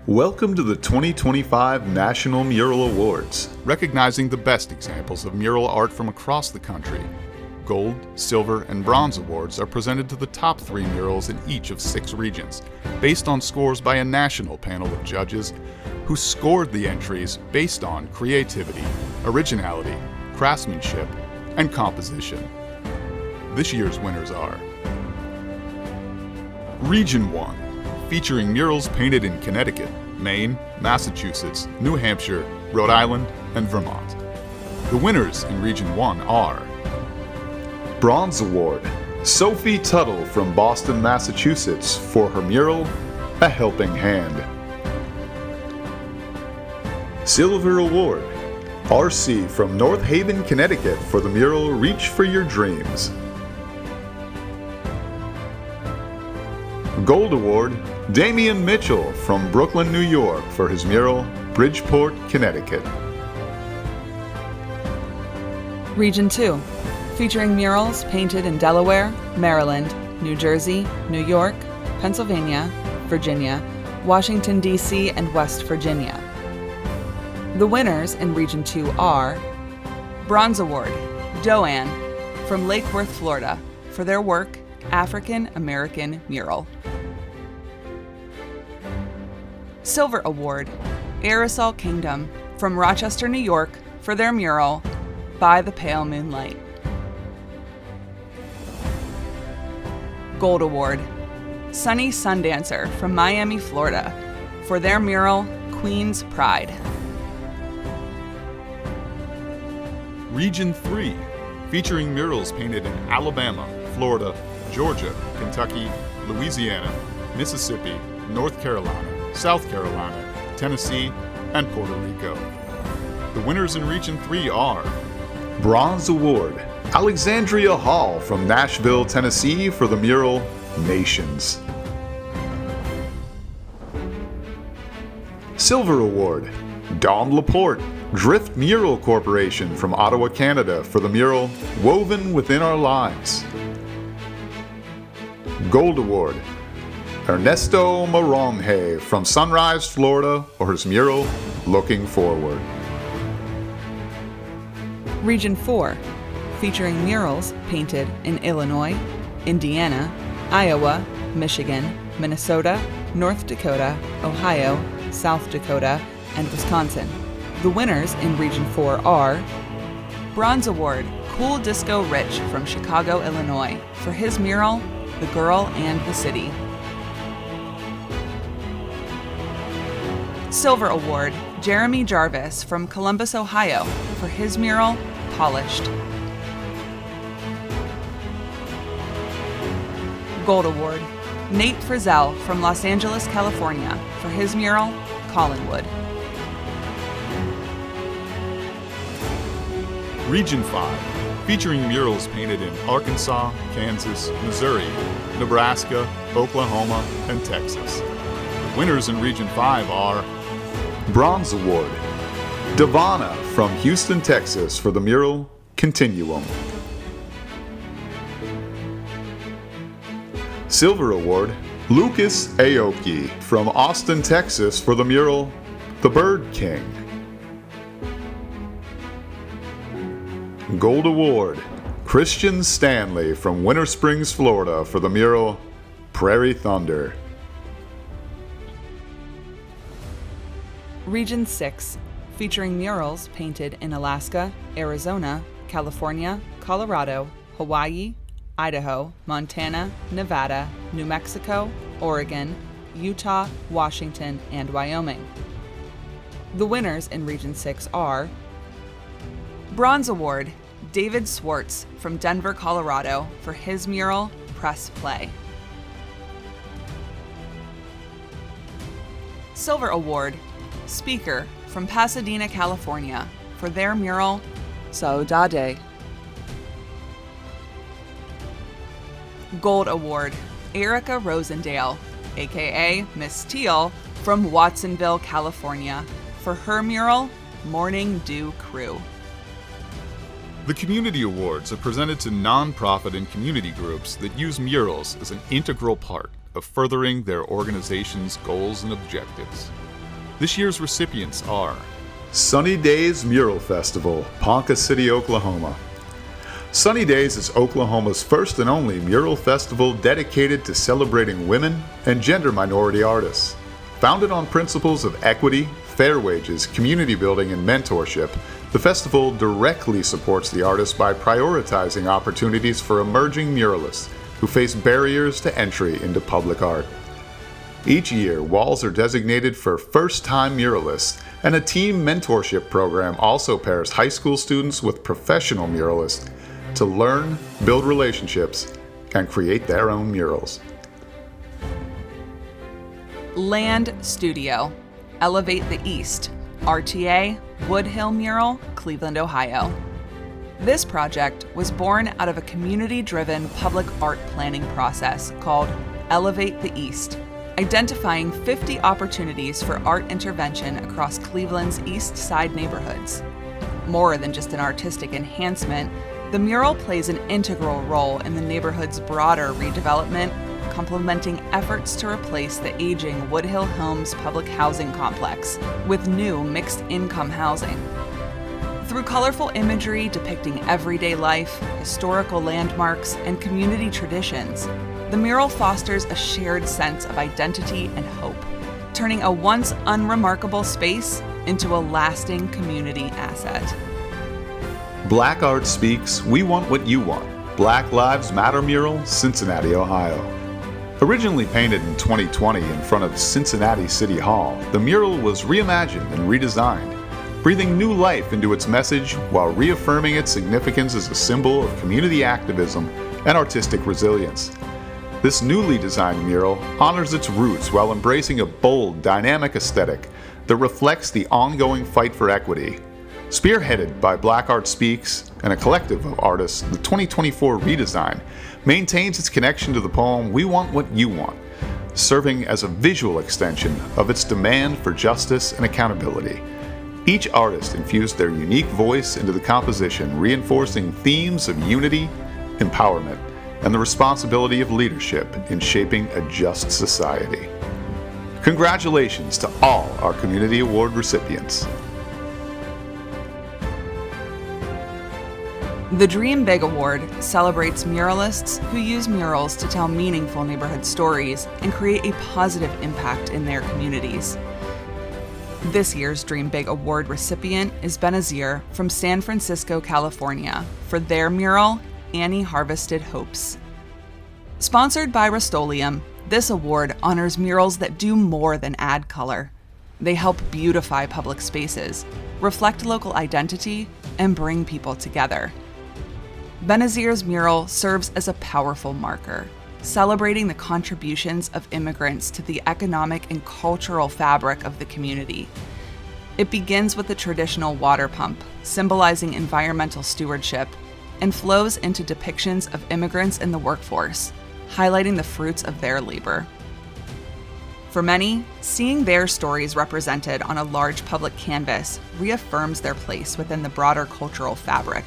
Welcome to the 2025 National Mural Awards, recognizing the best examples of mural art from across the country. Gold, silver, and bronze awards are presented to the top 3 murals in each of 6 regions, based on scores by a national panel of judges who scored the entries based on creativity, originality, craftsmanship, and composition. This year's winners are Region 1, featuring murals painted in Connecticut, Maine, Massachusetts, New Hampshire, Rhode Island, and Vermont. The winners in Region 1 are Bronze Award, Sophie Tuttle from Boston, Massachusetts for her mural, A Helping Hand. Silver Award, RC from North Haven, Connecticut for the mural Reach for Your Dreams. Gold Award, Damian Mitchell from Brooklyn, New York for his mural Bridgeport, Connecticut. Region 2, featuring murals painted in Delaware, Maryland, New Jersey, New York, Pennsylvania, Virginia, Washington, D.C., and West Virginia. The winners in Region 2 are Bronze Award, Doan from Lake Worth, Florida for their work African American Mural. Silver Award, Aerosol Kingdom from Rochester, New York for their mural By the Pale Moonlight. Gold Award, Sunny Sundancer from Miami, Florida for their mural Queen's Pride. Region 3, featuring murals painted in Alabama, Florida, Georgia, Kentucky, Louisiana, Mississippi, North Carolina, South Carolina, Tennessee, and Puerto Rico. The winners in Region 3 are Bronze Award, Alexandria Hall from Nashville, Tennessee for the mural Nations. Silver Award, Dawn Laporte, Drift Mural Corporation from Ottawa, Canada for the mural Woven Within Our Lives. Gold Award, Ernesto Moronge from Sunrise, Florida for his mural Looking Forward. Region 4, featuring murals painted in Illinois, Indiana, Iowa, Michigan, Minnesota, North Dakota, Ohio, South Dakota, and Wisconsin. The winners in Region 4 are Bronze Award, Cool Disco Rich from Chicago, Illinois for his mural The Girl and the City. Silver Award, Jeremy Jarvis from Columbus, Ohio for his mural Polished. Gold Award, Nate Frizzell from Los Angeles, California for his mural Collinwood. Region 5, featuring murals painted in Arkansas, Kansas, Missouri, Nebraska, Oklahoma, and Texas. The winners in Region 5 are Bronze Award, Devana from Houston, Texas for the mural Continuum. Silver Award, Lucas Aoki from Austin, Texas for the mural The Bird King. Gold Award, Christian Stanley from Winter Springs, Florida for the mural Prairie Thunder. Region 6, featuring murals painted in Alaska, Arizona, California, Colorado, Hawaii, Idaho, Montana, Nevada, New Mexico, Oregon, Utah, Washington, and Wyoming. The winners in Region 6 are Bronze Award, David Swartz from Denver, Colorado for his mural Press Play. Silver Award, Speaker from Pasadena, California for their mural Saudade. Gold Award, Erica Rosendale, aka Miss Teal, from Watsonville, California for her mural Morning Dew Crew. The Community Awards are presented to nonprofit and community groups that use murals as an integral part of furthering their organization's goals and objectives. This year's recipients are Sunny Days Mural Festival, Ponca City, Oklahoma. Sunny Days is Oklahoma's first and only mural festival dedicated to celebrating women and gender minority artists. Founded on principles of equity, fair wages, community building, and mentorship, the festival directly supports the artists by prioritizing opportunities for emerging muralists who face barriers to entry into public art. Each year, walls are designated for first-time muralists, and a team mentorship program also pairs high school students with professional muralists to learn, build relationships, and create their own murals. Land Studio, Elevate the East, RTA, Woodhill Mural, Cleveland, Ohio. This project was born out of a community-driven public art planning process called Elevate the East, identifying 50 opportunities for art intervention across Cleveland's East Side neighborhoods. More than just an artistic enhancement, the mural plays an integral role in the neighborhood's broader redevelopment, complementing efforts to replace the aging Woodhill Homes public housing complex with new mixed-income housing. Through colorful imagery depicting everyday life, historical landmarks, and community traditions, the mural fosters a shared sense of identity and hope, turning a once unremarkable space into a lasting community asset. Black Art Speaks, We Want What You Want. Black Lives Matter mural, Cincinnati, Ohio. Originally painted in 2020 in front of Cincinnati City Hall, the mural was reimagined and redesigned, breathing new life into its message while reaffirming its significance as a symbol of community activism and artistic resilience. This newly designed mural honors its roots while embracing a bold, dynamic aesthetic that reflects the ongoing fight for equity. Spearheaded by Black Art Speaks and a collective of artists, the 2024 redesign maintains its connection to the poem We Want What You Want, serving as a visual extension of its demand for justice and accountability. Each artist infused their unique voice into the composition, reinforcing themes of unity, empowerment, and the responsibility of leadership in shaping a just society. Congratulations to all our Community Award recipients. The Dream Big Award celebrates muralists who use murals to tell meaningful neighborhood stories and create a positive impact in their communities. This year's Dream Big Award recipient is Benazir from San Francisco, California, for their mural, Annie Harvested Hopes. Sponsored by Rust-Oleum, this award honors murals that do more than add color. They help beautify public spaces, reflect local identity, and bring people together. Benazir's mural serves as a powerful marker, celebrating the contributions of immigrants to the economic and cultural fabric of the community. It begins with the traditional water pump, symbolizing environmental stewardship, and flows into depictions of immigrants in the workforce, highlighting the fruits of their labor. For many, seeing their stories represented on a large public canvas reaffirms their place within the broader cultural fabric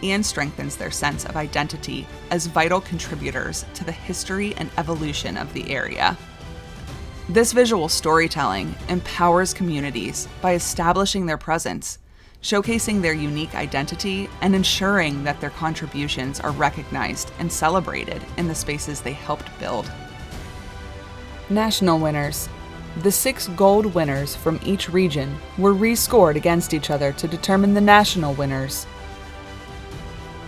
and strengthens their sense of identity as vital contributors to the history and evolution of the area. This visual storytelling empowers communities by establishing their presence, showcasing their unique identity, and ensuring that their contributions are recognized and celebrated in the spaces they helped build. National winners. The 6 gold winners from each region were rescored against each other to determine the national winners.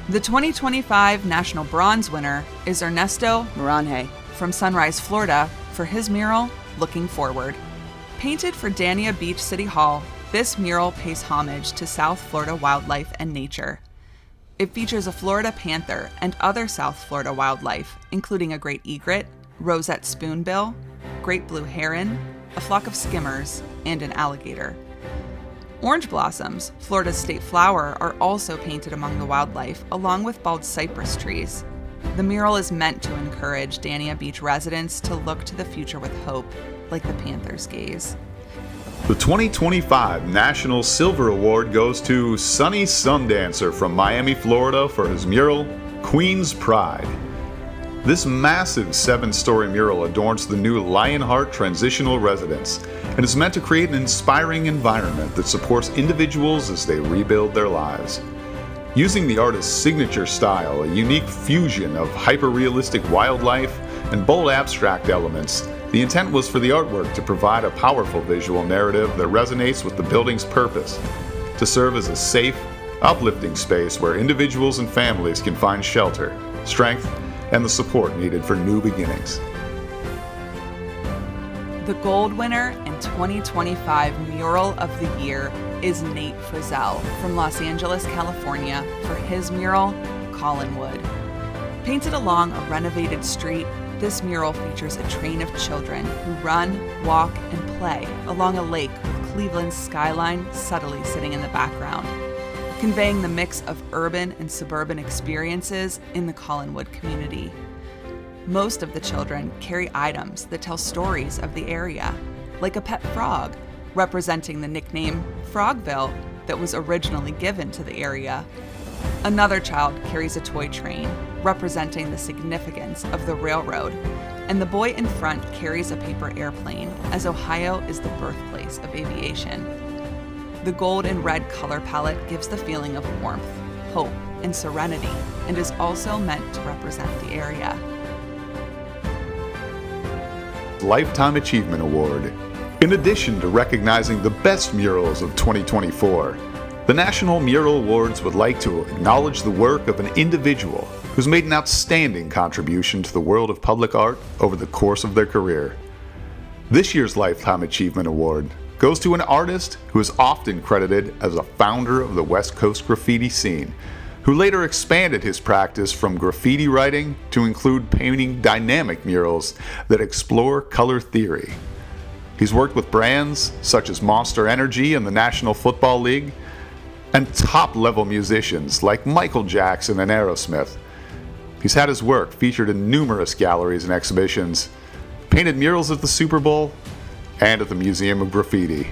The 2025 National Bronze winner is Ernesto Moranje from Sunrise, Florida, for his mural, Looking Forward. Painted for Dania Beach City Hall, this mural pays homage to South Florida wildlife and nature. It features a Florida panther and other South Florida wildlife, including a great egret, roseate spoonbill, great blue heron, a flock of skimmers, and an alligator. Orange blossoms, Florida's state flower, are also painted among the wildlife, along with bald cypress trees. The mural is meant to encourage Dania Beach residents to look to the future with hope, like the panther's gaze. The 2025 National Silver Award goes to Sunny Sundancer from Miami, Florida, for his mural, Queen's Pride. This massive 7-story mural adorns the new Lionheart Transitional Residence and is meant to create an inspiring environment that supports individuals as they rebuild their lives. Using the artist's signature style, a unique fusion of hyper-realistic wildlife and bold abstract elements, the intent was for the artwork to provide a powerful visual narrative that resonates with the building's purpose, to serve as a safe, uplifting space where individuals and families can find shelter, strength, and the support needed for new beginnings. The gold winner in 2025 Mural of the Year is Nate Frizzell from Los Angeles, California, for his mural, Collinwood. Painted along a renovated street, this mural features a train of children who run, walk, and play along a lake with Cleveland's skyline subtly sitting in the background, conveying the mix of urban and suburban experiences in the Collinwood community. Most of the children carry items that tell stories of the area, like a pet frog, representing the nickname Frogville that was originally given to the area. Another child carries a toy train, representing the significance of the railroad, and the boy in front carries a paper airplane, as Ohio is the birthplace of aviation. The gold and red color palette gives the feeling of warmth, hope, and serenity, and is also meant to represent the area. Lifetime Achievement Award. In addition to recognizing the best murals of 2024, the National Mural Awards would like to acknowledge the work of an individual who's made an outstanding contribution to the world of public art over the course of their career. This year's Lifetime Achievement Award goes to an artist who is often credited as a founder of the West Coast graffiti scene, who later expanded his practice from graffiti writing to include painting dynamic murals that explore color theory. He's worked with brands such as Monster Energy and the National Football League, and top-level musicians like Michael Jackson and Aerosmith. He's had his work featured in numerous galleries and exhibitions, painted murals at the Super Bowl, and at the Museum of Graffiti.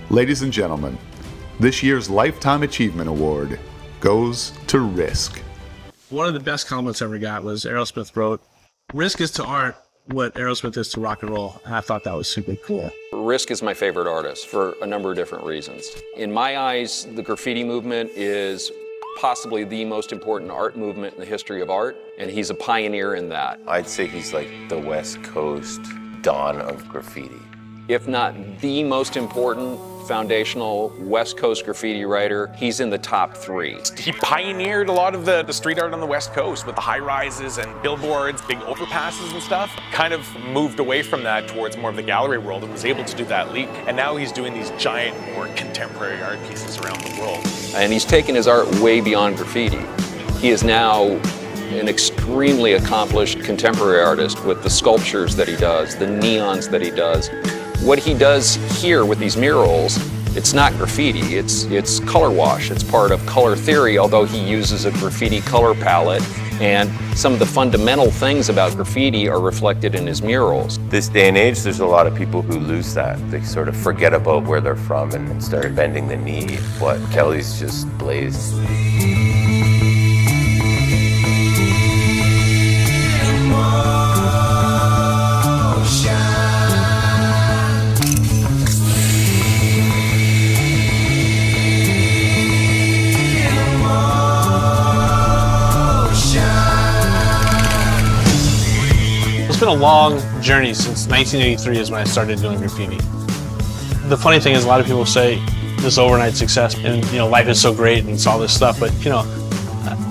Ladies and gentlemen, this year's Lifetime Achievement Award goes to Risk. One of the best comments I ever got was Aerosmith wrote, "Risk is to art what Aerosmith is to rock and roll." And I thought that was super cool. Risk is my favorite artist for a number of different reasons. In my eyes, the graffiti movement is possibly the most important art movement in the history of art, and he's a pioneer in that. I'd say he's like the West Coast dawn of graffiti. If not the most important foundational West Coast graffiti writer, he's in the top 3. He pioneered a lot of the street art on the West Coast with the high rises and billboards, big overpasses and stuff. Kind of moved away from that towards more of the gallery world and was able to do that leap. And now he's doing these giant, more contemporary art pieces around the world. And he's taken his art way beyond graffiti. He is now an extremely accomplished contemporary artist with the sculptures that he does, the neons that he does. What he does here with these murals, it's not graffiti, it's color wash. It's part of color theory, although he uses a graffiti color palette, and some of the fundamental things about graffiti are reflected in his murals. This day and age, there's a lot of people who lose that. They sort of forget about where they're from and start bending the knee. What Kelly's just blazed. It's been a long journey since 1983 is when I started doing graffiti. The funny thing is a lot of people say this overnight success and life is so great and it's all this stuff, but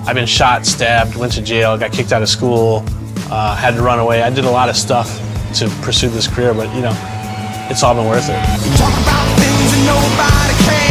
I've been shot, stabbed, went to jail, got kicked out of school, had to run away. I did a lot of stuff to pursue this career, but it's all been worth it. Talk about things that nobody cares.